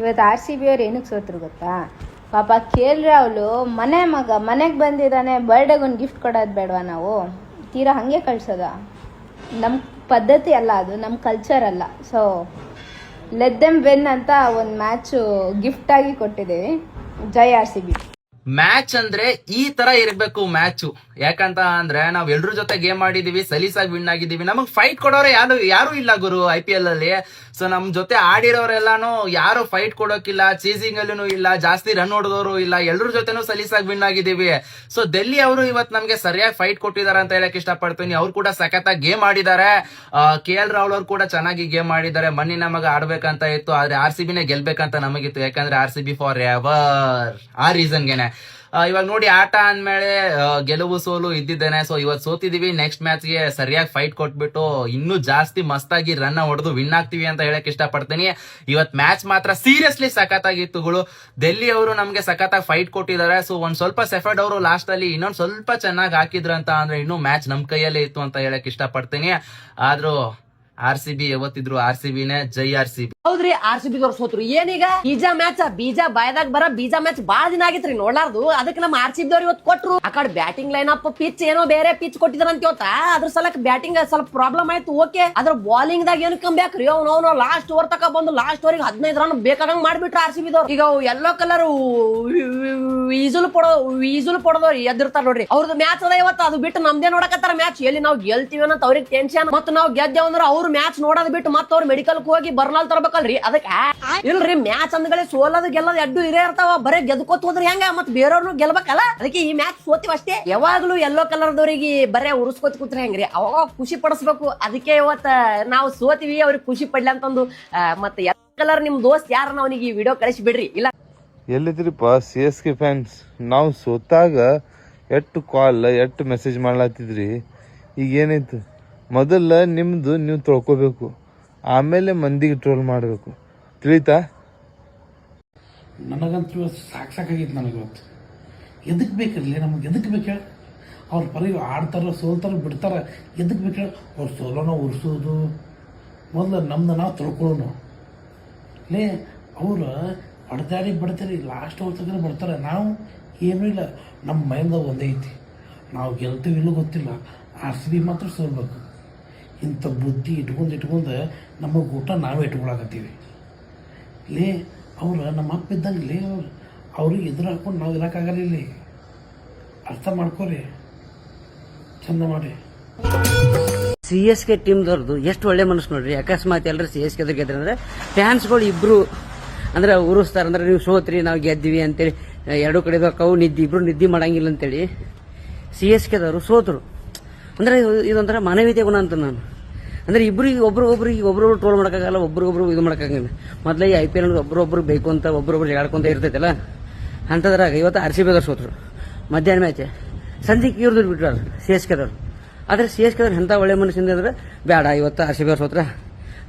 ಇವತ್ತು RCB ಅವ್ರು ಏನಕ್ಕೆ ಸೋತ್ರು ಗೊತ್ತಾ? ಪಾಪ KL ರಾಹುಲ್ ಮನೆಗೆ ಬಂದಿದ್ದಾನೆ, ಬರ್ಡೇಗೆ ಒಂದು ಗಿಫ್ಟ್ ಕೊಡೋದು ಬೇಡವಾ ನಾವು? ತೀರಾ ಹಾಗೆ ಕಳ್ಸೋದ? ನಮ್ಮ ಪದ್ಧತಿ ಅಲ್ಲ ಅದು, ನಮ್ಮ ಕಲ್ಚರ್ ಅಲ್ಲ. ಸೊ ಲೆಟ್ ದೆಮ್ ವಿನ್ ಅಂತ ಒಂದು ಮ್ಯಾಚು ಗಿಫ್ಟ್ ಆಗಿ ಕೊಟ್ಟಿದ್ದೀವಿ. ಜೈ RCB. ಮ್ಯಾಚ್ ಅಂದ್ರೆ ಈ ತರ ಇರ್ಬೇಕು ಮ್ಯಾಚ್. ಯಾಕಂತ ಅಂದ್ರೆ ನಾವ್ ಎಲ್ರ ಜೊತೆ ಗೇಮ್ ಆಡಿದೀವಿ, ಸಲೀಸಾಗಿ ವಿನ್ ಆಗಿದೀವಿ. ನಮಗ್ ಫೈಟ್ ಕೊಡೋರೆ ಯಾರು ಇಲ್ಲ ಗುರು IPL ಅಲ್ಲಿ. ಸೊ ನಮ್ ಜೊತೆ ಆಡಿರೋರೆಲ್ಲಾನು ಯಾರು ಫೈಟ್ ಕೊಡೋಕಿಲ್ಲ, ಚೇಸಿಂಗ್ ಅಲ್ಲೂ ಇಲ್ಲ, ಜಾಸ್ತಿ ರನ್ ಹೊಡೆದವರು ಇಲ್ಲ, ಎಲ್ರ ಜೊತೆನೂ ಸಲೀಸಾಗಿ ವಿನ್ ಆಗಿದೀವಿ. ಸೊ ಡೆಲ್ಲಿ ಅವರು ಇವತ್ತು ನಮ್ಗೆ ಸರಿಯಾಗಿ ಫೈಟ್ ಕೊಟ್ಟಿದ್ದಾರೆ ಅಂತ ಹೇಳಕ್ ಇಷ್ಟಪಡ್ತೀನಿ. ಅವ್ರು ಕೂಡ ಸಖತ್ತಾಗಿ ಗೇಮ್ ಆಡಿದ್ದಾರೆ. KL ರಾಹುಲ್ ಅವ್ರು ಕೂಡ ಚೆನ್ನಾಗಿ ಗೇಮ್ ಆಡಿದ್ದಾರೆ. ಮನ್ನಿ ನಮಗ ಆಡ್ಬೇಕಂತ ಇತ್ತು, ಆದ್ರೆ RCBನೇ ಗೆಲ್ಬೇಕಂತ ನಮಗಿತ್ತು. ಯಾಕಂದ್ರೆ RCB ಫಾರ್ ಎವರ್. ಆ ರೀಸನ್ಗೆನೆ ಇವಾಗ ನೋಡಿ, ಆಟ ಅಂದ್ಮೇಲೆ ಗೆಲುವು ಸೋಲು ಇದ್ದಿದ್ದೇನೆ. ಸೊ ಇವತ್ತು ಸೋತಿದೀವಿ, ನೆಕ್ಸ್ಟ್ ಮ್ಯಾಚ್ಗೆ ಸರಿಯಾಗಿ ಫೈಟ್ ಕೊಟ್ಬಿಟ್ಟು ಇನ್ನೂ ಜಾಸ್ತಿ ಮಸ್ತಾಗಿ ರನ್ ಹೊಡೆದು ವಿನ್ ಆಗ್ತೀವಿ ಅಂತ ಹೇಳಕ್ ಇಷ್ಟಪಡ್ತೀನಿ. ಇವತ್ ಮ್ಯಾಚ್ ಮಾತ್ರ ಸೀರಿಯಸ್ಲಿ ಸಖತ್ತಾಗಿತ್ತುಗಳು. ಡೆಲ್ಲಿ ಅವರು ನಮ್ಗೆ ಸಖತ್ತಾಗಿ ಫೈಟ್ ಕೊಟ್ಟಿದ್ದಾರೆ. ಸೊ ಒಂದ್ ಸ್ವಲ್ಪ ಸೆಫರ್ಡ್ ಅವರು ಲಾಸ್ಟ್ ಅಲ್ಲಿ ಇನ್ನೊಂದ್ ಸ್ವಲ್ಪ ಚೆನ್ನಾಗಿ ಹಾಕಿದ್ರು ಅಂತ ಅಂದ್ರೆ ಇನ್ನೂ ಮ್ಯಾಚ್ ನಮ್ ಕೈಯಲ್ಲೇ ಇತ್ತು ಅಂತ ಹೇಳಕ್ ಇಷ್ಟಪಡ್ತೀನಿ. ಆದ್ರೂ RCB ಯಾವತ್ತಿದ್ರು RCBನೇ. ಜೈ RCB. ಹೌದ್ರಿ, RCB ದವ್ರು ಸೋತ್ರು. ಏನೀಗ ಬೀಜ ಬಾಯ್ದಾಗ ಬರ ಬೀಜ ಮ್ಯಾಚ್ ಬಾಳ ದಿನ ಆಗಿತ್ರಿ ನೋಡ್ಲಾರ್ದು. ಅದಕ್ಕೆ ನಮ್ಮ RCB ದವ್ರು ಇವತ್ತು ಕೊಟ್ರು. ಆ ಕಡೆ ಬ್ಯಾಟಿಂಗ್ ಲೈನ್ ಅಪ್ ಪಿಚ್ ಏನೋ ಬೇರೆ ಪಿಚ್ ಕೊಟ್ಟಿದ್ರ ಅಂತ ಇವತ್ತ. ಅದ್ರ ಸಲಕ್ ಬ್ಯಾಟಿಂಗ್ ಸ್ವಲ್ಪ ಪ್ರಾಬ್ಲಮ್ ಆಯ್ತು. ಓಕೆ, ಅದ್ರ ಬಾಲಿಂಗ್ ದಾಗ ಏನು ಕಮ್ ಬ್ಯಾಕ್ರಿ. ಅವ್ನು ಲಾಸ್ಟ್ ಓವರ್ ತಕ ಬಂದು ಲಾಸ್ಟ್ ಓವರ್ 15 ರನ್ ಬೇಕಾಗಂಗ್ ಮಾಡ್ಬಿಟ್ರು RCB ದವ್ರು. ಈಗ ಯೆಲ್ಲೋ ಕಲರ್ ಈಜುಲ್ ಪಡೋದವ್ರು ಎದ್ದಿರ್ತಾರ ನೋಡ್ರಿ, ಅವ್ರದ್ದು ಮ್ಯಾಚ್ ಅದ ಇವತ್ತು. ಅದು ಬಿಟ್ಟು ನಮ್ದೇ ನೋಡಕತ್ತಾರ ಮ್ಯಾಚ್. ಎಲ್ಲಿ ನಾವು ಗೆಲ್ತೀವಿ ಅನ್ನೋ ಅವ್ರಿಗೆ ಟೆನ್ಷನ್. ಮತ್ತೆ ನಾವು ಗೆದ್ದೇವ್ ಅಂದ್ರೆ ಅವ್ರು ಮ್ಯಾಚ್ ನೋಡೋದ್ ಬಿಟ್ಟು ಮತ್ತೆ ಅವ್ರು ಮೆಡಿಕಲ್ ಹೋಗಿ ಬರ್ನಾಲ್ ತರಬೇಕಲ್ರಿ. ಅದಕ್ಕೆ ಇಲ್ರಿ, ಮ್ಯಾಚ್ ಅಂದ್ಗಳೇ ಸೋಲೋದು ಗೆಲ್ಲೋದು ಎಡ್ಡು ಇರೇ ಇರ್ತಾವ. ಬರೇ ಗೆದ್ಕೋತ ಹೋದ್ರೆ ಹೆಂಗ? ಮತ್ ಬೇರೆಯವ್ರು ಗೆಲ್ಬೇಕಲ್ಲ. ಅದಕ್ಕೆ ಈ ಮ್ಯಾಚ್ ಸೋತಿವ್ ಅಷ್ಟೇ. ಯಾವಾಗ್ಲೂ ಯೆಲ್ಲೋ ಕಲರ್ ದವ್ರಿಗೆ ಬರೇ ಉರ್ಸ್ಕೋತ ಕೂತ್ರೆ ಹೆಂಗ್ರಿ? ಅವಾಗ ಖುಷಿ ಪಡಿಸ್ಬೇಕು. ಅದಕ್ಕೆ ಇವತ್ತ ನಾವು ಸೋತಿವಿ, ಅವ್ರಿಗೆ ಖುಷಿ ಪಡ್ಲಿ ಅಂತಂದು. ಮತ್ತೆ ಯೆಲ್ಲೋ ಕಲರ್ ನಿಮ್ ದೋಸ್ತ್ ಯಾರನ್ನ ಅವನಿಗೆ ಈ ವಿಡಿಯೋ ಕಳಿಸಿ ಬಿಡ್ರಿ. ಇಲ್ಲ ಎಲ್ಲಿದ್ರಿಪ್ಪ CSK ಫ್ಯಾನ್ಸ್? ನಾವು ಸೋತಾಗ ಎಷ್ಟು ಕಾಲ್ ಎಷ್ಟು ಮೆಸೇಜ್ ಮಾಡ್ಲತ್ತಿದ್ರಿ. ಈಗ ಏನಾಯ್ತು? ಮೊದಲ ನಿಮ್ದು ನೀವು ತೊಳ್ಕೊಬೇಕು, ಆಮೇಲೆ ಮಂದಿಗೆ ಟ್ರೋಲ್ ಮಾಡಬೇಕು. ತಿಳಿತಾ? ನನಗಂತೂ ಸಾಕಾಗಿತ್ತು. ನನಗಿವತ್ತು ಎದಕ್ಕೆ ಬೇಕಿರಲಿ? ನಮಗೆ ಎದಕ್ಕೆ ಬೇಕು? ಅವ್ರ ಪರಿ ಆಡ್ತಾರ, ಸೋಲ್ತಾರ, ಬಿಡ್ತಾರ. ಎದಕ್ಕೆ ಬೇಕು? ಅವ್ರು ಸೋಲೋನ ಉರ್ಸೋದು ಮೊದಲು ನಮ್ದು ನಾವು ತೊಳ್ಕೊಳ್ಳೋಣ. ಲೇ, ಅವ್ರು ಬಡ್ತಾರಿ ಲಾಸ್ಟ್ ಅವ್ರ ತಗ ಬರ್ತಾರೆ. ನಾವು ಏನೂ ಇಲ್ಲ, ನಮ್ಮ ಮೈಂದಾಗ ಒಂದೇ ಐತಿ. ನಾವು ಗೆಲ್ತೀವಿ ಇಲ್ಲೂ ಗೊತ್ತಿಲ್ಲ, RCB ಮಾತ್ರ ಸೋಲ್ಬೇಕು. ಇಂಥ ಬುದ್ಧಿ ಇಟ್ಕೊಂಡು ನಮಗೆ ಊಟ ನಾವೇ ಇಟ್ಕೊಳಕತ್ತೀವಿ. ಲೇ, ಅವ್ರು ನಮ್ಮ ಅಪ್ಪ ಇದ್ದಂಗೆ. ಲೇ, ಅವ್ರಿಗೆ ಎದುರು ಹಾಕೊಂಡು ನಾವು ಇರೋಕ್ಕಾಗಲ್ಲ. ಇಲ್ಲಿ ಅರ್ಥ ಮಾಡ್ಕೊರಿ, ಚಂದ ಮಾಡಿ. CSK ಟೀಮ್ದವ್ರದ್ದು ಎಷ್ಟು ಒಳ್ಳೆ ಮನಸ್ಸು ನೋಡ್ರಿ. ಅಕಸ್ಮಾತ್ ಎಲ್ಲರೂ CSK ಗೆದ್ರೆ ಅಂದ್ರೆ ಫ್ಯಾನ್ಸ್ಗಳು ಇಬ್ರು ಅಂದ್ರೆ ಉರಿಸ್ತಾರ. ಅಂದ್ರೆ ನೀವು ಸೋತ್ರಿ, ನಾವು ಗೆದ್ದಿವಿ ಅಂತೇಳಿ ಎರಡು ಕಡೆ ಕವು ಇಬ್ರು ನಿದ್ದೆ ಮಾಡಂಗಿಲ್ಲ ಅಂತೇಳಿ CSK ದವರು ಸೋತರು. ಅಂದ್ರೆ ಇದೊಂಥರ ಮಾನವೀಯತೆ ಗುಣ ಅಂತ ನಾನು. ಅಂದ್ರೆ ಇಬ್ರಿಗೆ ಒಬ್ರು ಟ್ರೋಲ್ ಮಾಡೋಕ್ಕಾಗಲ್ಲ, ಒಬ್ರಿಗೊಬ್ರು ಇದು ಮಾಡೋಕ್ಕಾಗಲ್ಲ. ಮೊದಲೇ ಈ IPL ಒಬ್ರೊಬ್ರು ಬೇಕು ಅಂತ ಒಬ್ರೊಬ್ರು ಜಗಾಡ್ಕೊಂತ ಇರ್ತೈತಲ್ಲ, ಅಂಥದ್ರಾಗ ಇವತ್ತು RCB ದವ್ರು ಸೋತರು. ಮಧ್ಯಾಹ್ನ ಮ್ಯಾಚ್ ಸಂಧಿಗೆ ಇವ್ರದ್ದು ಬಿಟ್ರು CSK ದವ್ರು. ಆದರೆ CSK ದವ್ರು ಎಂಥ ಒಳ್ಳೆ ಮನಸ್ಸಿಂದ ಅಂದ್ರೆ ಬೇಡ ಇವತ್ತು RCB ಅವ್ರು ಸೋತ್ರ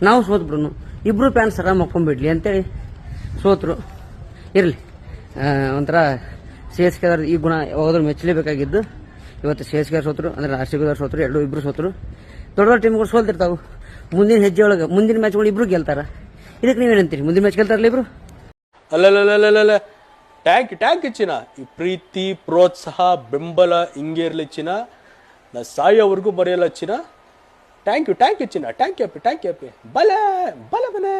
ನಾವು ಸೋತ್ಬಿಡ್ನು, ಇಬ್ರು ಫ್ಯಾನ್ಸ್ ಆರಾಮ್ ಮಕ್ಕೊಂಡ್ಬಿಡ್ಲಿ ಅಂತೇಳಿ ಸೋತರು. ಇರಲಿ, ಒಂಥರ CSK ದವ್ರು ಈ ಗುಣ ಯಾವಾಗಾದ್ರೂ ಮೆಚ್ಚಲೇಬೇಕಾಗಿದ್ದು. ಇವತ್ತು CSK ಸೋತರು ಅಂದ್ರೆ RCB ದವ್ರು ಸೋತರು, ಇಬ್ರು ಸೋತರು. ದೊಡ್ಡ ದೊಡ್ಡ ಟೀಮ್ಗಳು ಸೋಲ್ತಿರ್ತಾವೆ. ಮುಂದಿನ ಹೆಜ್ಜೆ ಒಳಗೆ ಮುಂದಿನ ಮ್ಯಾಚ್ಗಳು ಇಬ್ರು ಗೆಲ್ತಾರ. ಇದಕ್ಕೆ ನೀವೇನಂತೀರಿ? ಮುಂದಿನ ಮ್ಯಾಚ್ ಗೆಲ್ತಾರಲ್ಲ ಇಬ್ರು? ಅಲ್ಲಲ್ಲಲ್ಲಲ್ಲ, ಟ್ಯಾಂಕ್ ಚಿನ್ನ. ಈ ಪ್ರೀತಿ, ಪ್ರೋತ್ಸಾಹ, ಬೆಂಬಲ ಹಿಂಗೆ ಇರಲಿ ಚಿನ್ನ. ನಾ ಸಾಯೋವರೆಗೂ ಬರೆಯಲ್ಲ ಚಿನ್ನ. ಥ್ಯಾಂಕ್ ಯು ಚಿನ್ನ. ಥ್ಯಾಂಕ್ ಯು ಬಲೆ ಬಲೆ ಬಲೆ.